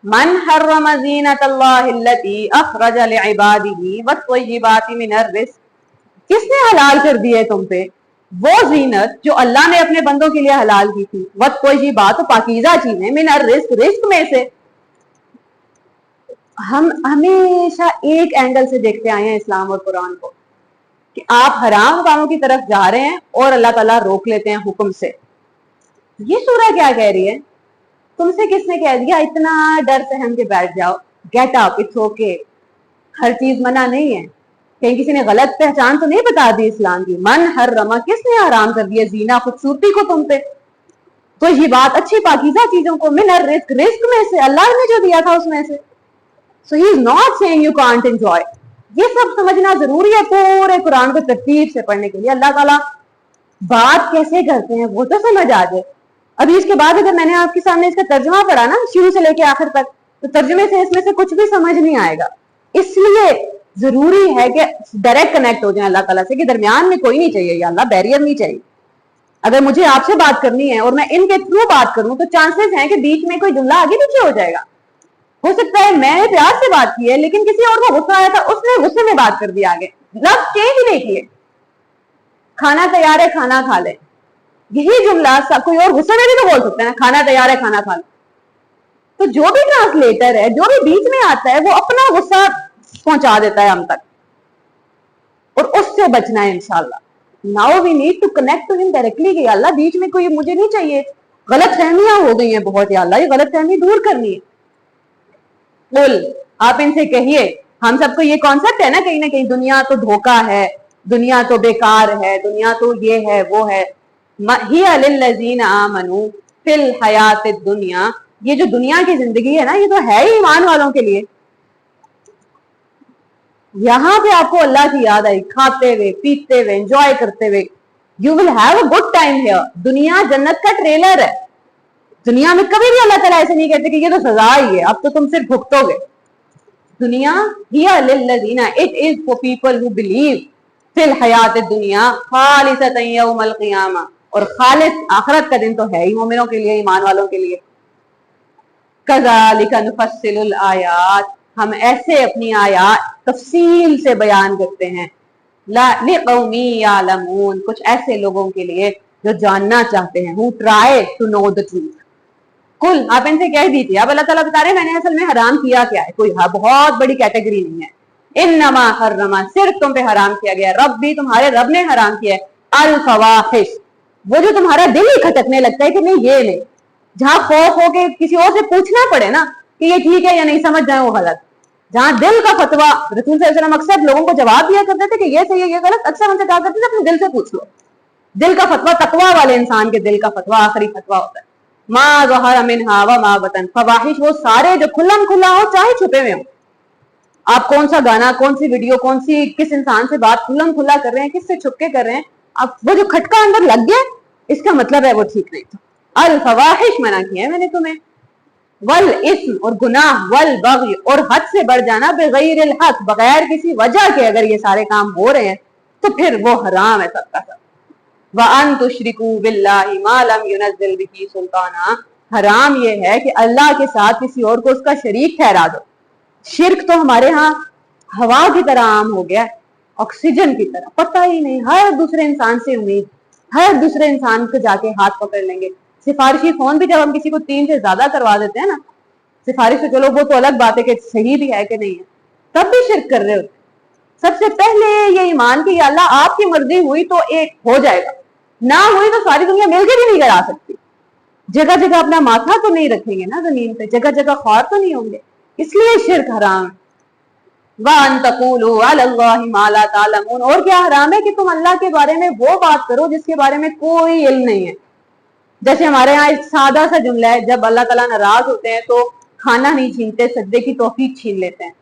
मन हर्रम ज़ीनतल्लाहि अल्लती अखरज लिइबादिही वत्तय्यिबाति मिनर रिज़्क़, किसने हलाल कर दी है तुम पे वो जीनत जो अल्लाह ने अपने बंदों के लिए हलाल की थी, वत्तय्यिबात, पाकीज़ा चीजें, मिनर रिज़्क़, रिज़्क़ में से। हम हमेशा एक एंगल से देखते आए हैं इस्लाम और कुरान को कि आप हराम कामों की तरफ जा रहे हैं और अल्लाह ताला रोक लेते हैं हुक्म से। ये सूरह क्या कह रही है? तुमसे किसने कह दिया इतना डर सहम के बैठ जाओ, गेट अप, इट्स ओके, हर चीज मना नहीं है। कहीं किसी ने गलत पहचान तो नहीं बता दी इस्लाम की। मन हर्रमा, किसने हराम कर दिया जीना, खूबसूरती को तुम पे, तो ये बात अच्छी पाकीज़ा चीजों को, मिनर रिज़्क़, रिज़्क़ में से, अल्लाह ने जो दिया था उसमें से। So he is not saying you can't enjoy. ये सब समझना जरूरी है पूरे कुरान को तरतीब से पढ़ने के लिए। अल्लाह ताला बात कैसे करते हैं वो तो समझ आ जाए। अभी इसके बाद अगर मैंने आपके सामने इसका तर्जुमा पढ़ा ना शुरू से लेके आखिर तक, तो तर्जुमे से इसमें से कुछ भी समझ नहीं आएगा। इसलिए जरूरी है कि डायरेक्ट कनेक्ट हो जाए अल्लाह ताला से, कि दरमियान में कोई नहीं चाहिए, या अल्लाह बैरियर नहीं चाहिए। अगर मुझे आपसे बात करनी है और मैं इनके थ्रू बात करूं तो चांसेस हैं कि बीच में कोई जुमला आगे पीछे हो जाएगा। हो सकता है मैंने प्यार से बात की है लेकिन किसी और को गुस्सा आया था, उसने गुस्से में बात कर दिया, आगे लफ्ज चेंज नहीं किए। खाना तैयार है, खाना खा ले, यही जुमला सब कोई और गुस्से में भी तो बोल सकता है ना, खाना तैयार है, खाना खा ले। तो जो भी ट्रांसलेटर है, जो भी बीच में आता है, वो अपना गुस्सा पहुंचा देता है हम तक, और उससे बचना है इंशाल्लाह। Now we need to connect to him directly कि अल्लाह बीच में कोई मुझे नहीं चाहिए, गलत फहमियां हो गई हैं बहुत, या अल्लाह ये गलत फहमी दूर करनी है। बोल, आप इनसे कहिए, हम सबको ये कॉन्सेप्ट है ना कहीं दुनिया तो धोखा है, दुनिया तो बेकार है, दुनिया तो ये है वो है। हिया लिल्लज़ीना आमनू फिल हयातिद दुनिया, ये जो दुनिया की जिंदगी है ना, ये तो है ही ईमान वालों के लिए। यहां पे आपको अल्लाह की याद आई, खाते हुए, पीते हुए, एंजॉय करते हुए, you will have a good time here. दुनिया जन्नत का ट्रेलर है। दुनिया में कभी भी अल्लाह ताला ऐसे नहीं कहते कि ये तो सजा ही है, अब तो तुम सिर्फ भुगतोगे। दुनिया हिया लिल्लज़ीना, it is for people who believe फिल हयातिद दुनिया खालिसतन यौमल क़ियामा, और खालिस आखिरत का दिन तो है ही मोमिनों के लिए, ईमान वालों के लिए। कज़ालिका नुफ़स्सिलुल आयात, हम ऐसे अपनी आयात तफसील से बयान करते हैं, लिक़ौमी यालमून, कुछ ऐसे लोगों के लिए जो जानना चाहते हैं, who try to know the truth. कुल, आप इनसे कह दीजिए, अब अल्लाह ताला बता रहे हैं मैंने असल में हराम किया क्या है, कोई बहुत बड़ी कैटेगरी नहीं है। इन्नमा हर्रमा, सिर्फ तुम पे हराम किया गया, रब्बी, तुम्हारे रब ने हराम किया है, अल फवाहिश, वो जो तुम्हारा दिल ही खटकने लगता है कि नहीं ये नहीं, जहां खौफ हो के किसी और से पूछना पड़े ना कि ये ठीक है या नहीं, समझ जाए वो गलत। जहां दिल का फतवा, रसूल सल्लल्लाहु अलैहि वसल्लम अक्सर लोगों को जवाब दिया करते थे कि ये सही है ये गलत, अक्सर उनसे कहा करते थे अपने दिल से पूछ लो। दिल का फतवा, तकवा वाले इंसान के दिल का फतवा आखिरी फतवा होता है। मा ज़हरा मिन्हा व मा बतन, फवाहिश वो सारे जो खुल्लम खुल्ला हो चाहे छुपे हुए हो। आप कौन सा गाना, कौन सी वीडियो, कौन सी किस इंसान से बात खुल्लम खुल्ला कर रहे हैं, किससे छुप के कर रहे हैं, अब वो जो खटका अंदर लग गया इसका मतलब है वो ठीक नहीं था। अल फवाहिश मना किया है मैंने तुम्हें, वल इस्म, और गुनाह, वल बग़य, और हद से बढ़ जाना, बिग़ैरिल हक़, बगैर किसी वजह के अगर ये सारे काम हो रहे हैं तो फिर वो हराम है सबका सब। वअन तुशरिकू बिल्लाहि मा लम युनज़्ज़िल बिही सुल्ताना, हराम ये है कि अल्लाह के साथ किसी और को उसका शरीक ठहरा दो। शिर्क तो हमारे यहाँ हवा की तरह आम हो गया है, ऑक्सीजन की तरह, पता ही नहीं, हर दूसरे इंसान से उम्मीद, हर दूसरे इंसान को जाके हाथ पकड़ लेंगे। सिफारिशी फोन भी जब हम किसी को 3 से ज्यादा करवा देते हैं ना, सिफारिश तो चलो वो तो अलग बात है कि सही भी है कि नहीं है, तब भी शिर्क कर रहे होते। सबसे पहले ये ईमान की अल्लाह आपकी मर्जी हुई तो एक हो जाएगा, ना हुई तो सारी दुनिया मिलकर भी नहीं करा सकती। जगह जगह अपना माथा तो नहीं रखेंगे ना जमीन पे, जगह जगह ख्वार तो नहीं होंगे, इसलिए शिर्क हराम है। वअन तक़ूलू अलल्लाहि मा ला तालमून, और क्या हराम है कि तुम अल्लाह के बारे में वो बात करो जिसके बारे में कोई इल्म नहीं है। जैसे हमारे यहाँ एक सादा सा जुमला है, जब अल्लाह ताला नाराज होते हैं तो खाना नहीं छीनते, सजदे की तौफीक छीन लेते हैं।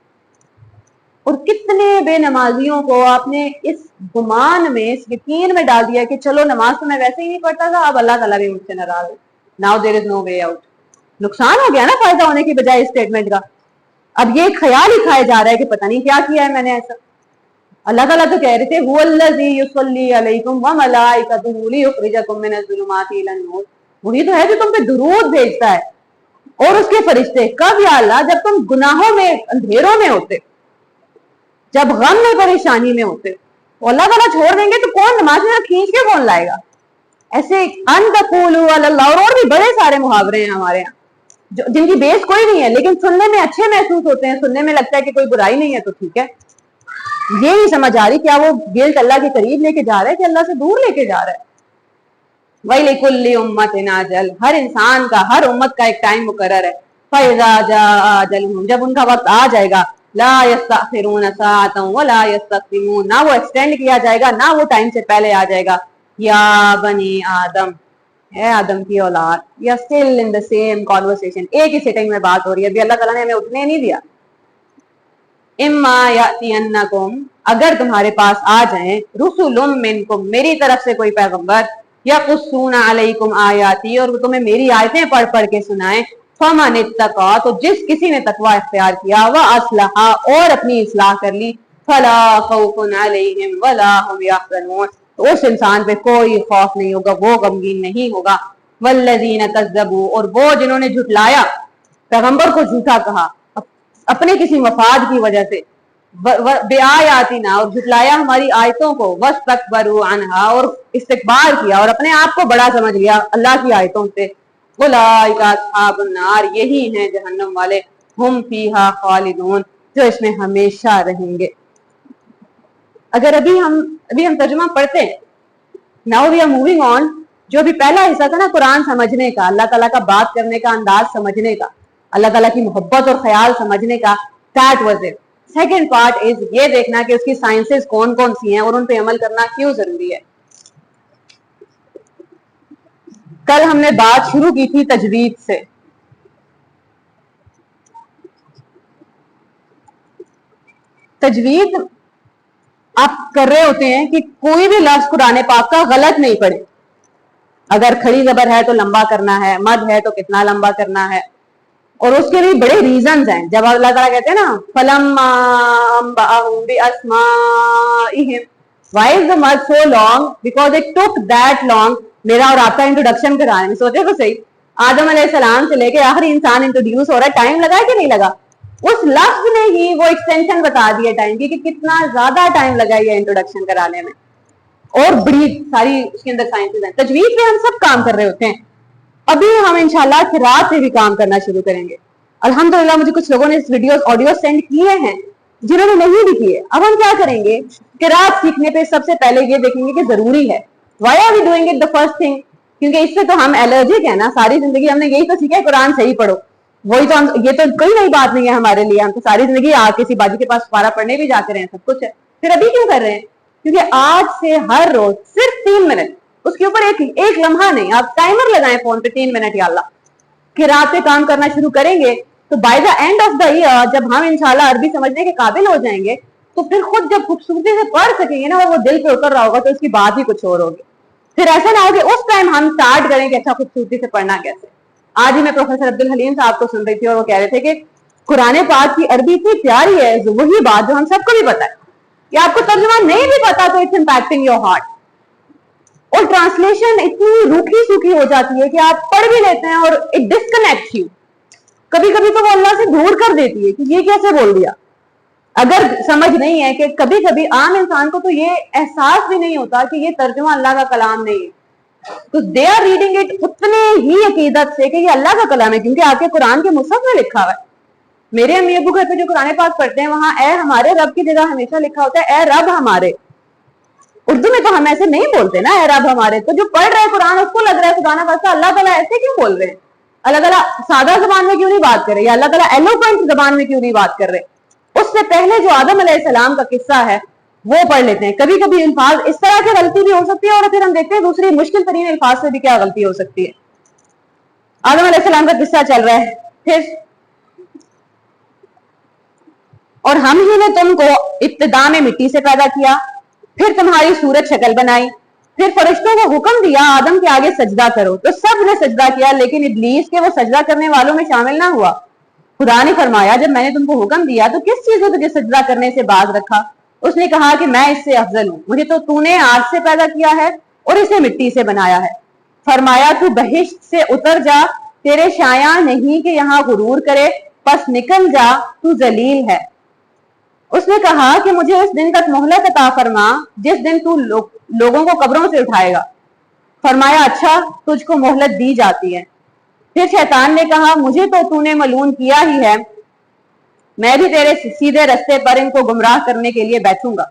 और कितने बेनमाजियों को आपने इस गुमान में, इस यकीन में डाल दिया कि चलो नमाज तो मैं वैसे ही नहीं पढ़ता था, अब अल्लाह ताला भी मुझसे नाराज है, now there is no way out. नुकसान हो गया ना फायदा होने की बजाय इस स्टेटमेंट का। अब ये ख्याल ही खाया जा रहा है कि पता नहीं क्या किया है मैंने ऐसा। अल्लाह ताला तो कह रहे थे हुवल्लज़ी युसल्ली अलैकुम व मलाइकतुहु लियुखरिजकुम मिनज़्ज़ुलुमाति इलन नूर, वही तो है जो तुम पे दुरूद भेजता है और उसके फरिश्ते। कब या अल्लाह? जब तुम गुनाहों में, अंधेरों में होते, जब गम में, परेशानी में होते, तो अल्लाह ताला छोड़ देंगे तो कौन नमाज में खींच के कौन लाएगा? ऐसे अन तक़ूलू अलल्लाह, और भी बड़े सारे मुहावरे हैं हमारे यहाँ जिनकी बेस कोई नहीं है, लेकिन सुनने में अच्छे महसूस होते हैं, सुनने में लगता है कि कोई बुराई नहीं है तो ठीक है। ये नहीं समझ आ रही क्या वो गिल्ट अल्लाह के करीब लेके जा रहा है कि अल्लाह से दूर लेके जा रहा है। वलिकुल्लि उम्मतिन अजल, हर इंसान का, हर उम्मत का एक टाइम मुकर्रर है। फइज़ा जाअ अजलहुम, जब उनका वक्त आ जाएगा, ला यस्तअखिरून साअतन वला यस्तक़दिमून, ना वो एक्सटेंड किया जाएगा ना वो टाइम से पहले आ जाएगा। या बनी आदम, है आदम की औलाद, या still in the same conversation, एक ही सिटिंग में बात हो रही है, अभी अल्लाह ताला ने हमें उठने नहीं दिया। इम्मा यातियन्नकुम, अगर तुम्हारे पास आ जाएं, रुसुलुम मिनकुम, मेरी तरफ से कोई पैगंबर, यक़ुस्सूना अलैकुम आयाती, और वो तुम्हें मेरी आयतें पढ़ पढ़ के सुनाएं, फमन इत्तक़ा, तो जिस किसी ने तकवा इख्तियार किया, व अस्लहा, और अपनी इस्लाह कर ली, फला खौफुन अलैहिम वला हुम यहज़नून, तो उस इंसान पे कोई खौफ नहीं होगा, वो गमगीन नहीं होगा। वल्लज़ीन कज़्ज़बू, और वो जिन्होंने झुटलाया, पैगंबर को झूठा कहा अपने किसी मफाद की वजह से, बेआयातिना, और झुटलाया हमारी आयतों को, वस्तकबरू अन्हा, और इस्तिकबार किया और अपने आप को बड़ा समझ लिया अल्लाह की आयतों से, उलाइका अस्हाबुन नार, यही हैं जहन्नम वाले, हुम फीहा खालिदून, जो इसमें हमेशा रहेंगे। अगर अभी हम तर्जुमा पढ़ते हैं, now we are moving on, जो भी पहला हिस्सा था ना कुरान समझने का, अल्लाह ताला का बात करने का अंदाज समझने का, अल्लाह ताला की मोहब्बत और ख्याल समझने का, that was it. Second part is ये देखना कि उसकी साइंसेस कौन कौन सी हैं और उन पे अमल करना क्यों जरूरी है। कल हमने बात शुरू की थी तजवीद से। तजवीद आप कर रहे होते हैं कि कोई भी लफ्ज कुरान पाक का गलत नहीं पड़े। अगर खड़ी जबर है तो लंबा करना है, मद है तो कितना लंबा करना है, और उसके लिए बड़े रीजंस हैं। जब अल्लाह ताला कहते हैं ना फलम्मा अंबअहुम बिअस्माइहिम, व्हाई इज द मद so long? Because it took that long मेरा और आपका इंट्रोडक्शन कराने में। सोचे तो सही, आदम अलैहिस्सलाम से लेके आखिरी इंसान इंट्रोड्यूस हो रहा है, टाइम लगा कि नहीं लगा? उस लफ्ज ने ही वो एक्सटेंशन बता दिया टाइम की कि कितना ज्यादा टाइम लगा ये इंट्रोडक्शन कराने में, और बड़ी सारी उसके अंदर साइंसेस हैं। तजवीद पे हम सब काम कर रहे होते हैं। अभी हम इंशाल्लाह किरात पे भी काम करना शुरू करेंगे। अल्हम्दुलिल्लाह मुझे कुछ लोगों ने इस वीडियोस ऑडियो सेंड किए हैं, जिन्होंने नहीं भी किए। अब हम क्या करेंगे, किरात सीखने पे सबसे पहले ये देखेंगे कि जरूरी है। Why are we doing it the first thing? क्योंकि इससे तो हम एलर्जिक है ना, सारी जिंदगी हमने यही तो सीखा है कुरान सही पढ़ो, वही तो हम, ये तो कोई नई बात नहीं है हमारे लिए। हम तो सारी जिंदगी किसी बाजी के पास पारा पढ़ने भी जाते रहे, सब कुछ है, फिर अभी क्यों कर रहे हैं? क्योंकि आज से हर रोज सिर्फ 3 मिनट, उसके ऊपर एक लम्हा नहीं, आप टाइमर लगाएं फोन पे, 3 मिनट या अल्लाह किरात पे काम करना शुरू करेंगे तो by the end of the year जब हम इंशाल्लाह अरबी समझने के काबिल हो जाएंगे, तो फिर खुद जब खूबसूरती से पढ़ सकेंगे ना, और वो दिल पे उतर रहा होगा, तो उसकी बात ही कुछ और होगी। फिर ऐसा ना हो कि उस टाइम हम स्टार्ट करें कि अच्छा खूबसूरती से पढ़ना कैसे। आज ही मैं प्रोफेसर अब्दुल हलीम साहब को सुन रही थी और वो कह रहे थे कि कुरान पाक की अरबी इतनी प्यारी है, वही बात जो हम सबको भी पता है, कि आपको तर्जुमा नहीं भी पता तो इट्स इंपैक्टिंग योर हार्ट। اور ٹرانسلیشن اتنی روکھی سوکھی ہو جاتی ہے کہ آپ پڑھ بھی لیتے ہیں اور اٹ ڈسکنیکٹ یو. کبھی کبھی تو وہ اللہ سے دور کر دیتی ہے کہ یہ کیسے بول دیا. اگر سمجھ نہیں ہے کہ کبھی کبھی عام انسان کو تو یہ احساس بھی نہیں ہوتا کہ یہ ترجمہ اللہ کا کلام نہیں ہے, تو دے آر ریڈنگ اٹ اتنے ہی عقیدت سے کہ یہ اللہ کا کلام ہے, کیونکہ آپ کے قرآن کے مصحف میں لکھا ہوا ہے. میرے امی ابو گھر پہ جو قرآن پاک پڑھتے ہیں وہاں اے ہمارے رب کی جگہ ہمیشہ لکھا ہوتا ہے اے رب ہمارے. اردو میں تو ہم ایسے نہیں بولتے نا اے رب ہمارے, تو جو پڑھ رہے ہیں قرآن اس کو لگ رہا ہے خدا نہ خاصہ اللہ تعالیٰ ایسے کیوں بول رہے ہیں, اللہ تعالیٰ سادہ زبان میں کیوں نہیں بات کر رہے, یا اللہ تعالیٰ ایلوکوینٹ زبان میں کیوں نہیں بات کر رہے. اس سے پہلے جو آدم علیہ السلام کا قصہ ہے وہ پڑھ لیتے ہیں. کبھی کبھی الفاظ اس طرح کی غلطی بھی ہو سکتی ہے, اور پھر ہم دیکھتے ہیں دوسری مشکل ترین الفاظ سے بھی کیا غلطی ہو سکتی ہے. آدم علیہ السلام کا قصہ چل رہا ہے. پھر اور ہم ہی نے تم کو ابتدا میں مٹی سے پیدا کیا, پھر تمہاری صورت شکل بنائی, پھر فرشتوں کو حکم دیا آدم کے آگے سجدہ کرو, تو سب نے سجدہ کیا لیکن ابلیس کے وہ سجدہ کرنے والوں میں شامل نہ ہوا. خدا نے فرمایا جب میں نے تم کو حکم دیا تو کس چیز نے تجھے سجدہ کرنے سے باز رکھا. اس نے کہا کہ میں اس سے افضل ہوں, مجھے تو نے آگ سے پیدا کیا ہے اور اسے مٹی سے بنایا ہے. فرمایا تو بہشت سے اتر جا, تیرے شایع نہیں کہ یہاں غرور کرے, پس نکل جا, تو ذلیل ہے. اس نے کہا کہ مجھے اس دن تک مہلت عطا فرما جس دن تو لوگوں کو قبروں سے اٹھائے گا. فرمایا اچھا, تجھ کو مہلت دی جاتی ہے. پھر شیطان نے کہا مجھے تو نے ملعون کیا ہی ہے, میں بھی تیرے سیدھے رستے پر ان کو گمراہ کرنے کے لیے بیٹھوں گا.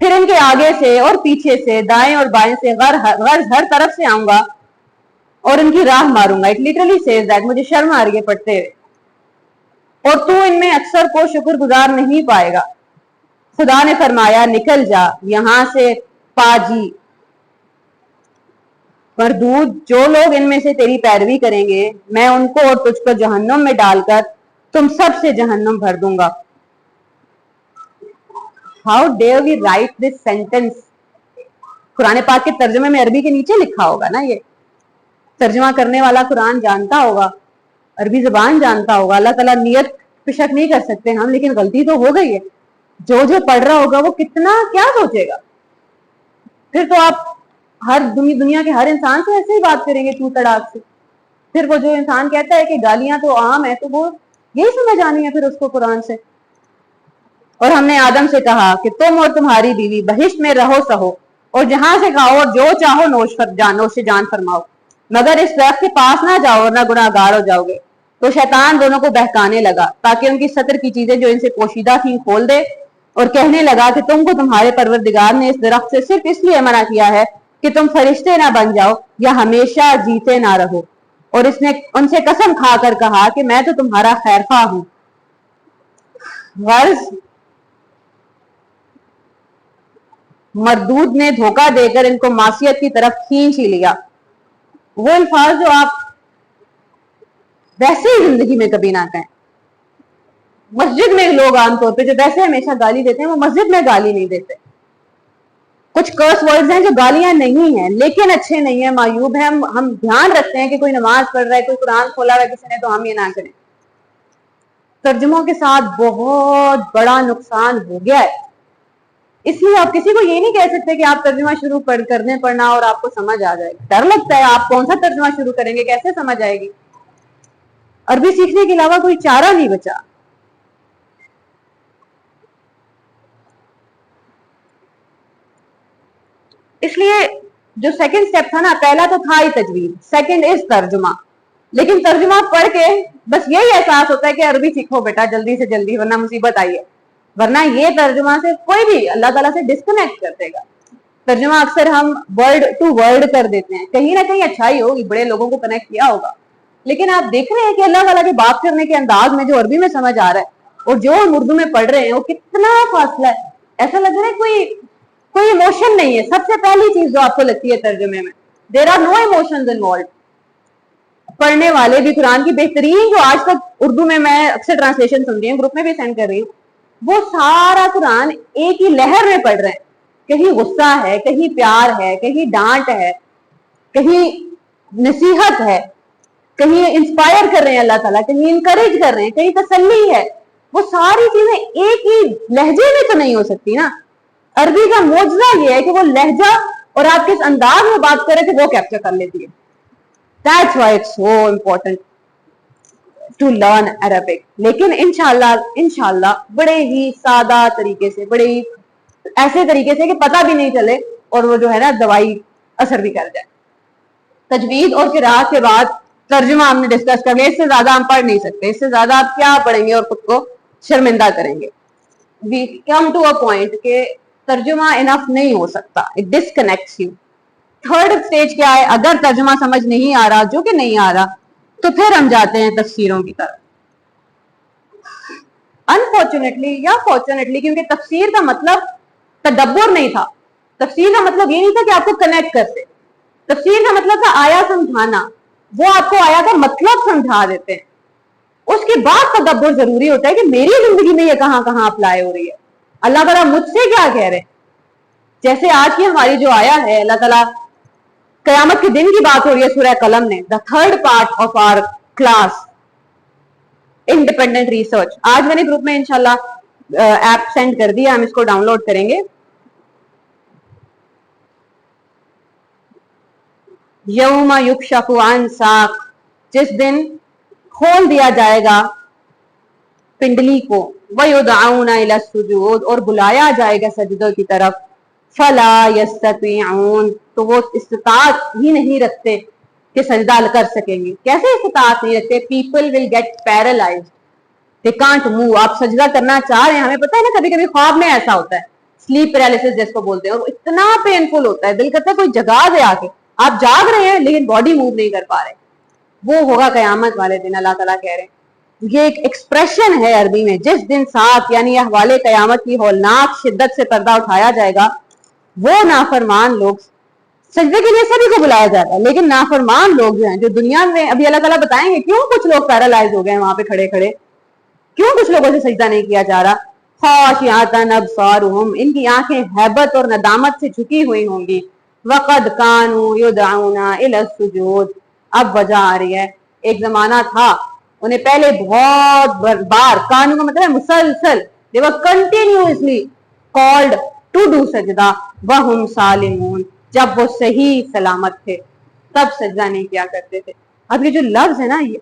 پھر ان کے آگے سے اور پیچھے سے دائیں اور بائیں سے غرض ہر طرف سے آؤں گا اور ان کی راہ ماروں گا. اٹ لٹرلی سیز دیٹ, مجھے شرم آ رہی ہے پڑھتے ہوئے. اور تو ان میں اکثر کو شکر گزار نہیں پائے گا. خدا نے فرمایا نکل جا یہاں سے پاجی مردود, جو لوگ ان میں سے تیری پیروی کریں گے میں ان کو اور تجھ کو جہنم میں ڈال کر تم سب سے جہنم بھر دوں گا. How dare we write this sentence. قرآن پاک کے ترجمے میں عربی کے نیچے لکھا ہوگا نا, یہ ترجمہ کرنے والا قرآن جانتا ہوگا, عربی زبان جانتا ہوگا. اللہ تعالیٰ نیت پہ شک نہیں کر سکتے ہم, لیکن غلطی تو ہو گئی ہے. جو پڑھ رہا ہوگا وہ کتنا کیا سوچے گا. پھر تو آپ ہر دنیا کے ہر انسان سے ایسے ہی بات کریں گے تو تڑاک سے. پھر وہ جو انسان کہتا ہے کہ گالیاں تو عام ہے, تو وہ یہی سمجھ آنی ہے پھر اس کو قرآن سے. اور ہم نے آدم سے کہا کہ تم اور تمہاری بیوی بہشت میں رہو سہو, اور جہاں سے کھاؤ اور جو چاہو نوش سے جان فرماؤ, مگر اس درخت کے پاس نہ جاؤ اور نہ گناہ گار ہو جاؤ گے. تو شیطان دونوں کو بہکانے لگا تاکہ ان کی ستر کی چیزیں جو ان سے پوشیدہ تھیں کھول دے, اور کہنے لگا کہ تم کو تمہارے پروردگار نے اس درخت سے صرف اس لیے منع کیا ہے کہ تم فرشتے نہ بن جاؤ یا ہمیشہ جیتے نہ رہو. اور اس نے ان سے قسم کھا کر کہا کہ میں تو تمہارا خیر خواہ ہوں. غرض مردود نے دھوکہ دے کر ان کو معصیت کی طرف کھینچ ہی لیا. وہ الفاظ جو آپ ویسے ہی زندگی میں کبھی نہ کہیں. مسجد میں لوگ عام طور پہ جو ویسے ہمیشہ گالی دیتے ہیں وہ مسجد میں گالی نہیں دیتے. کچھ کرس ورڈز ہیں جو گالیاں نہیں ہیں لیکن اچھے نہیں ہیں, معیوب ہیں. ہم دھیان رکھتے ہیں کہ کوئی نماز پڑھ رہا ہے, کوئی قرآن کھولا ہوا ہے کسی نے, تو ہم یہ نہ کریں. ترجموں کے ساتھ بہت بڑا نقصان ہو گیا ہے. اس لیے آپ کسی کو یہ نہیں کہہ سکتے کہ آپ ترجمہ شروع کر دیں پڑھنا اور آپ کو سمجھ آ جائے گا. ڈر لگتا ہے آپ کون سا ترجمہ شروع کریں گے, کیسے سمجھ آئے گی. عربی سیکھنے کے علاوہ کوئی چارہ نہیں بچا. اس لیے جو سیکنڈ سٹیپ تھا نا, پہلا تو تھا ہی تجوید, سیکنڈ از ترجمہ. لیکن ترجمہ پڑھ کے بس یہی احساس ہوتا ہے کہ عربی سیکھو بیٹا جلدی سے جلدی, ورنہ مصیبت آئی ہے. ورنہ یہ ترجمہ سے کوئی بھی اللہ تعالیٰ سے ڈسکنیکٹ کر دے گا. ترجمہ اکثر ہم ورڈ ٹو ورڈ کر دیتے ہیں, کہیں نہ کہیں اچھائی ہوگی, بڑے لوگوں کو کنیکٹ کیا ہوگا, لیکن آپ دیکھ رہے ہیں کہ اللہ تعالیٰ کے بات کرنے کے انداز میں جو عربی میں سمجھ آ رہا ہے اور جو ہم اردو میں پڑھ رہے ہیں وہ کتنا فاصلہ ہے. ایسا لگ رہا ہے کوئی ایموشن نہیں ہے. سب سے پہلی چیز جو آپ کو لگتی ہے ترجمے میں, there are no emotions involved. پڑھنے والے بھی قرآن کی بہترین جو آج تک اردو میں اکثر ٹرانسلیشن سن رہی ہوں, گروپ میں بھی سینڈ کر رہی ہوں, وہ سارا قرآن ایک ہی لہر میں پڑھ رہے ہیں. کہیں غصہ ہے, کہیں پیار ہے, کہیں ڈانٹ ہے, کہیں نصیحت ہے, کہیں انسپائر کر رہے ہیں اللہ تعالیٰ, کہیں انکریج کر رہے ہیں, کہیں تسلی ہے. وہ ساری چیزیں ایک ہی لہجے میں تو نہیں ہو سکتی نا. عربی کا معجزہ یہ ہے کہ وہ لہجہ اور آپ کس انداز میں بات کر رہے تھے وہ کیپچر کر لیتی ہے. That's why it's so important to learn Arabic. لیکن انشاءاللہ بڑے ہی سادہ طریقے سے, بڑے ہی ایسے طریقے سے کہ پتہ بھی نہیں چلے اور وہ جو ہے نا دوائی اثر بھی کر جائے. تجوید اور قراءت کے بعد ترجمہ ہم نے ڈسکس کر لیا. اس سے زیادہ ہم پڑھ نہیں سکتے, اس سے زیادہ آپ کیا پڑھیں گے اور خود کو شرمندہ کریں گے. We come to a point کہ ترجمہ انف نہیں ہو سکتا, it disconnects you. Third stage کیا ہے, اگر ترجمہ سمجھ نہیں آ رہا, جو کہ نہیں آ رہا, تو پھر ہم جاتے ہیں تفسیروں کی طرف. انفارچونیٹلی یا فارچونیٹلی, کیونکہ تفسیر کا مطلب تدبر نہیں تھا, تفسیر کا مطلب یہ نہیں تھا کہ آپ کو کنیکٹ کرتے, تفسیر کا مطلب تھا آیا سمجھانا, وہ آپ کو آیا کا مطلب سمجھا دیتے ہیں. اس کے بعد تدبر ضروری ہوتا ہے کہ میری زندگی میں یہ کہاں کہاں اپلائی ہو رہی ہے, اللہ تعالیٰ مجھ سے کیا کہہ رہے ہیں. جیسے آج کی ہماری جو آیا ہے, اللہ تعالیٰ قیامت کے دن کی بات ہو رہی ہے سورہ قلم میں, the third part of our class independent research. آج میں نے گروپ میں انشاءاللہ ایپ سینڈ کر دیا, ہم اس کو ڈاؤن لوڈ کریں گے. یوم یکشف عن ساق, جس دن کھول دیا جائے گا پنڈلی کو, وَيُدْعَوْنَ إِلَى السُّجُودِ, اور بلایا جائے گا سجدوں کی طرف. فَلَا يَسْتَطِيعُونَ, تو وہ استطاعت ہی نہیں رکھتے کہ سجدہ کر سکیں گے. کیسے استطاعت نہیں رکھتے؟ People will get paralyzed, they can't move. آپ سجدہ کرنا چاہ رہے ہیں, ہمیں پتہ ہے نا کبھی کبھی خواب میں ایسا ہوتا ہے, سلیپ پیرالیسس جس کو بولتے ہیں, اور اتنا پینفل ہوتا ہے, دل کرتا ہے کوئی جگا دے آ کے. آپ جاگ رہے ہیں لیکن باڈی موو نہیں کر پا رہے. وہ ہوگا قیامت والے دن. اللہ تعالیٰ کہہ رہے ہیں, یہ ایک ایکسپریشن ہے عربی میں, جس دن ساتھ یعنی احوال قیامت کی ہولناک شدت سے پردہ اٹھایا جائے گا. وہ نافرمان لوگ, سجدے کے لیے سبھی کو بلایا جاتا ہے, لیکن نافرمان لوگ جو ہیں, جو دنیا میں, ابھی اللہ تعالیٰ بتائیں گے کیوں کچھ لوگ پیرالائز ہو گئے وہاں پہ کھڑے کھڑے, کیوں کچھ لوگوں سے سجدہ نہیں کیا جا رہا. خاشعۃ ابصارہم, ان کی آنکھیں ہیبت اور ندامت سے جھکی ہوئی ہوں گی. وقد کانوا یدعون الی السجود, اب وجہ آ رہی ہے, ایک زمانہ تھا انہیں پہلے بہت بار, کانوا کا مطلب ہے مسلسل, they were continuously called to do سجدہ, وہم سالمون, جب وہ صحیح سلامت تھے تب سجدہ نہیں کیا کرتے تھے. اب یہ جو لفظ ہے نا, یہ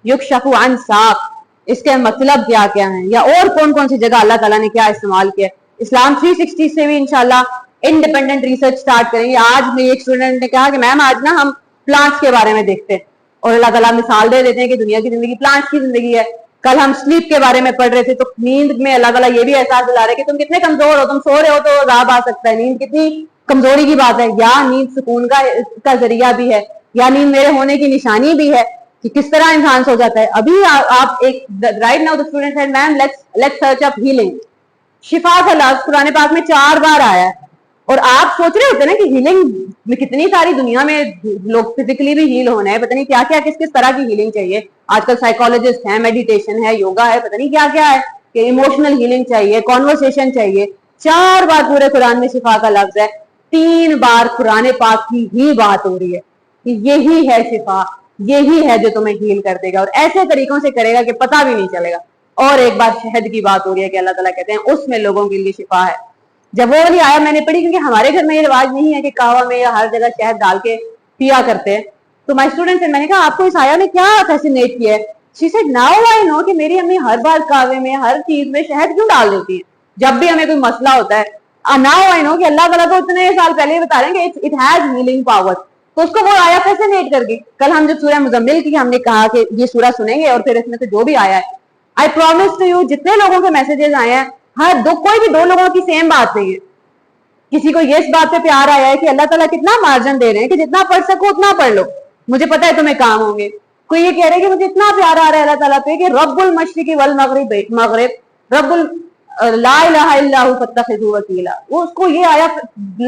یکشف عن ساق, اس کے مطلب کیا کیا ہیں, یا اور کون کون سی جگہ اللہ تعالیٰ نے کیا استعمال کیا. اسلام 360 سے بھی انشاءاللہ انڈیپینڈنٹ ریسرچ سٹارٹ کریں گے. آج میں ایک اسٹوڈنٹ نے کہا کہ میم آج نا ہم پلانٹس کے بارے میں دیکھتے ہیں, اور اللہ تعالیٰ مثال دے دیتے ہیں کہ دنیا کی زندگی پلانٹس کی زندگی ہے. کل ہم سلیپ کے بارے میں پڑھ رہے تھے, تو نیند میں اللہ تعالیٰ یہ بھی احساس دلا رہے کہ تم کتنے کمزور ہو, تم سو رہے ہو تو عذاب آ سکتا ہے. نیند کتنی کمزوری کی بات ہے, یا نیند سکون کا ذریعہ بھی ہے, یا نیند میرے ہونے کی نشانی بھی ہے کہ کس طرح انسان سو جاتا ہے. ابھی آپ ایک right now the student said ma'am let's search up healing. شفا کا لفظ قرآن پاک میں 4 بار آیا ہے, اور آپ سوچ رہے ہوتے ہیں نا کہ ہیلنگ میں کتنی ساری دنیا میں لوگ فزیکلی بھی ہیل ہونا ہے, پتہ نہیں کیا کیا, کس طرح کی ہیلنگ چاہیے. آج کل سائیکولوجسٹ ہیں, میڈیٹیشن ہے, یوگا ہے, پتہ نہیں کیا کیا ہے, کہ ایموشنل ہیلنگ چاہیے, کانورسیشن چاہیے. 4 بار پورے قرآن میں شفا کا لفظ ہے, 3 بار قرآن پاک کی ہی بات ہو رہی ہے کہ یہی ہے شفا, یہی ہے جو تمہیں ہیل کر دے گا, اور ایسے طریقوں سے کرے گا کہ پتہ بھی نہیں چلے گا. اور ایک بار شہد کی بات ہو رہی ہے کہ اللہ تعالیٰ کہتے ہیں اس میں لوگوں کے لیے شفا ہے. جب وہ والی آیا میں نے پڑھی, کیونکہ ہمارے گھر میں یہ رواج نہیں ہے کہ قہوہ میں یا ہر جگہ شہد ڈال کے پیا کرتے ہیں, تو مائی اسٹوڈنٹ سے میں نے کہا آپ کو اس آیا نے کیا فیسینیٹ کیا ہے. شی سیڈ ناؤ آئی نو کہ میری امی ہر بار قہوے میں ہر چیز میں شہد کیوں ڈال دیتی ہے جب بھی ہمیں کوئی مسئلہ ہوتا ہے. ناؤ آئی نو کہ اللہ تعالیٰ تو اتنے سال پہلے ہی بتا رہے ہیں کہ اٹ ہیز ہیلنگ پاور, تو اس کو وہ آیا فیسینیٹ کر گئی. کل ہم جب سورہ مزمل کی ہم نے کہا کہ یہ سورہ سنیں گے, اور پھر اس میں سے جو بھی آیا ہے, آئی پرومس ٹو یو, جتنے لوگوں کے میسیجز آئے ہیں ہر کوئی بھی 2 لوگوں کی سیم بات نہیں ہے. کسی کو یہ اس بات پہ پیار آیا ہے کہ اللہ تعالیٰ کتنا مارجن دے رہے ہیں کہ جتنا پڑھ سکو اتنا پڑھ لو, مجھے پتا ہے تمہیں کام ہوں گے. کوئی یہ کہہ رہے کہ مجھے اتنا پیار آ رہا ہے اللہ تعالیٰ پہ کہ رب المشرق والمغرب رب لا الہ الا هو فاتخذوه وکیلا, وہ اس کو یہ آیا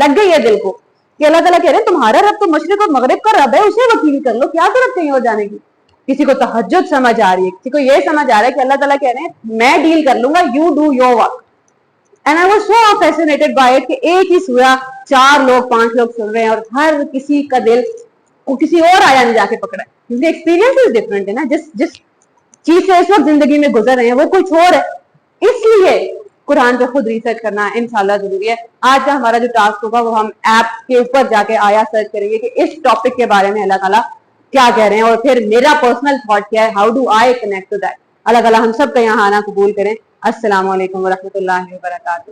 لگ گئی ہے دل کو کہ اللہ تعالیٰ کہہ رہے ہیں تمہارا رب تو مشرق اور مغرب کا رب ہے, اسے وکیل کر لو, کیا ضرورت کہیں اور جانے کی. کسی کو تہجد سمجھ آ رہی ہے, کسی کو یہ سمجھ آ رہا ہے کہ اللہ تعالیٰ کہہ رہے ہیں میں ڈیل کر لوں گا, you do your work. And I was so fascinated by it کہ ایک ہی سورہ 4 لوگ 5 لوگ سن رہے ہیں, اور ہر کسی کا دل کو کسی اور آیا نے جا کے پکڑا ہے, کیونکہ ایکسپیرینس ڈفرینٹ ہے نا. جس چیز سے اس وقت زندگی میں گزر رہے ہیں وہ کچھ اور ہے. اس لیے قرآن پہ خود ریسرچ کرنا انشاءاللہ ضروری ہے. آج کا ہمارا جو ٹاسک ہوگا وہ ہم ایپ کے اوپر جا کے آیا سرچ کریں گے کہ اس ٹاپک کے بارے میں اللہ تعالیٰ کیا کہہ رہے ہیں, اور پھر میرا پرسنل تھاٹ کیا ہے, how do I connect to that. اللہ تعالیٰ ہم سب کا یہاں آنا قبول کریں. السلام علیکم ورحمۃ اللہ وبرکاتہ.